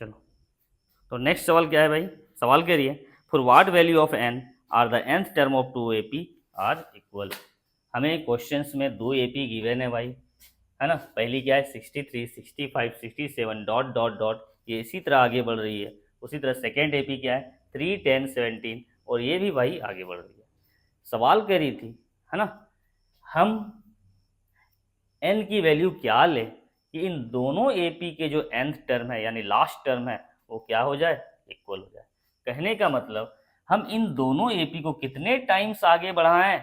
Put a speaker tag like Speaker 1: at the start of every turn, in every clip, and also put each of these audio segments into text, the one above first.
Speaker 1: चलो, तो नेक्स्ट सवाल क्या है भाई? सवाल कह रही है for what value of n are the nth term of 2ap are equal. हमें क्वेश्चंस में 2ap गिवन है भाई, है ना। पहली क्या है 63, 65, 67 डॉट डॉट डॉट, ये इसी तरह आगे बढ़ रही है। उसी तरह सेकेंड एपी क्या है 3, 10, 17, और ये भी भाई आगे बढ़ रही है। सवाल कह रही थी, है ना, हम एन की वैल्यू क्या लें कि इन दोनों एपी के जो nth टर्म है यानी लास्ट टर्म है वो क्या हो जाए, इक्वल हो जाए। कहने का मतलब हम इन दोनों एपी को कितने टाइम्स आगे बढ़ाएं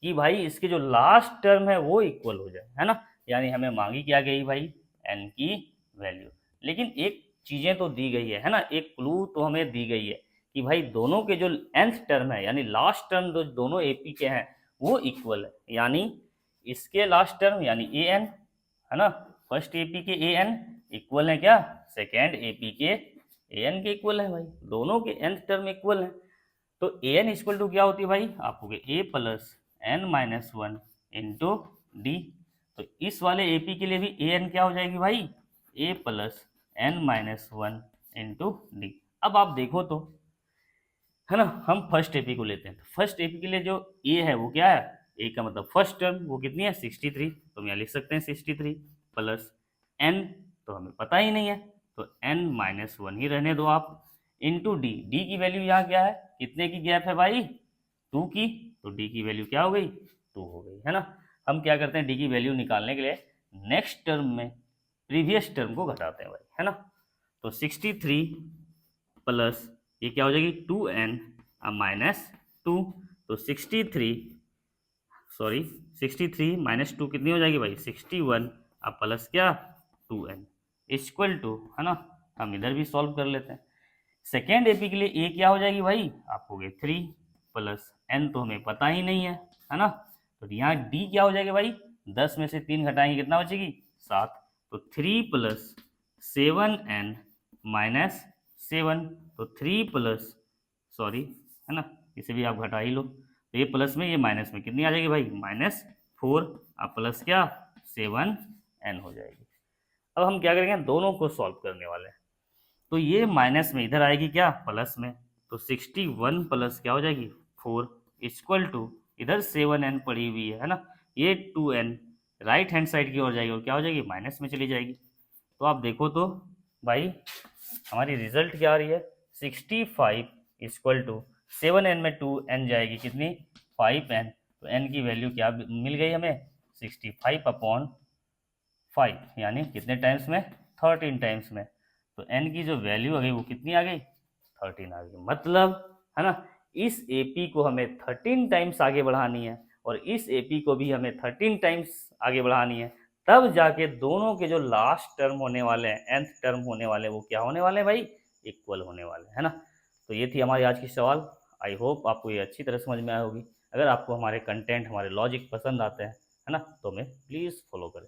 Speaker 1: कि भाई इसके जो लास्ट टर्म है वो इक्वल हो जाए, है ना। यानी हमें मांगी क्या गई भाई, एन की वैल्यू। लेकिन एक चीजें तो दी गई है ना, एक क्लू तो हमें दी गई है कि भाई दोनों के जो nth टर्म है यानी लास्ट टर्म जो दोनों एपी के हैं वो इक्वल है। यानी इसके लास्ट टर्म यानी ए एन, है ना, फर्स्ट एपी के ए एन इक्वल है क्या, सेकेंड एपी के ए एन के इक्वल है भाई। दोनों के nth टर्म इक्वल है। तो ए एन इक्वल टू क्या होती है भाई, आप हो गए a plus n minus one into d. तो इस वाले एपी के लिए भी ए एन क्या हो जाएगी भाई, a plus n minus one into d. अब आप देखो तो, है ना, हम फर्स्ट एपी को लेते हैं। तो फर्स्ट एपी के लिए जो ए है वो क्या है, ए का मतलब फर्स्ट टर्म वो कितनी है 63, तो हम यहाँ लिख सकते हैं 63 प्लस एन, तो हमें पता ही नहीं है, तो एन माइनस वन ही रहने दो आप, इंटू डी। डी की वैल्यू यहाँ क्या है, कितने की गैप है भाई, 2 की, तो डी की वैल्यू क्या हो गई, 2 हो गई, है ना। हम क्या करते हैं, डी की वैल्यू निकालने के लिए नेक्स्ट टर्म में प्रीवियस टर्म को घटाते हैं भाई, है ना। तो 63 प्लस ये क्या हो जाएगी 2n माइनस 2, तो 63 सॉरी 63 माइनस 2 कितनी हो जाएगी भाई 61, अब प्लस क्या 2n इक्वल टू, है ना। हम इधर भी सॉल्व कर लेते हैं। सेकेंड एपी के लिए ए क्या हो जाएगी भाई, आप हो गए 3 प्लस एन, तो हमें पता ही नहीं है ना। तो यहाँ डी क्या हो जाएगा भाई, 10 में से 3 घटाएंगे कितना बचेगी 7, तो 3 प्लस 7n माइनस 7, तो 3 प्लस सॉरी, है ना, इसे भी आप घटा ही लो, तो ये प्लस में ये माइनस में कितनी आ जाएगी भाई -4, अब प्लस क्या 7n हो जाएगी। अब हम क्या करेंगे, दोनों को सॉल्व करने वाले हैं। तो ये माइनस में इधर आएगी क्या प्लस में, तो 61 प्लस क्या हो जाएगी 4 इक्वल टू, इधर 7n पड़ी हुई है ना, ये 2n राइट हैंड साइड की ओर जाएगी और क्या हो जाएगी माइनस में चली जाएगी। तो आप देखो तो भाई हमारी रिजल्ट क्या आ रही है, 65 इक्वल टू 7n में 2n जाएगी कितनी 5n, तो n की वैल्यू क्या मिल गई हमें 65 अपॉन 5, यानी कितने टाइम्स में 13 टाइम्स में। तो n की जो वैल्यू आ गई वो कितनी आ गई 13 आ गई। मतलब, है ना, इस एपी को हमें 13 टाइम्स आगे बढ़ानी है और इस एपी को भी हमें 13 टाइम्स आगे बढ़ानी है, तब जाके दोनों के जो लास्ट टर्म होने वाले हैं nth टर्म होने वाले वो क्या होने वाले हैं भाई, इक्वल होने वाले, है ना। तो ये थी हमारी आज की सवाल। आई होप आपको ये अच्छी तरह समझ में आई होगी। अगर आपको हमारे कंटेंट हमारे लॉजिक पसंद आते हैं, है ना, तो हमें प्लीज़ फॉलो करें।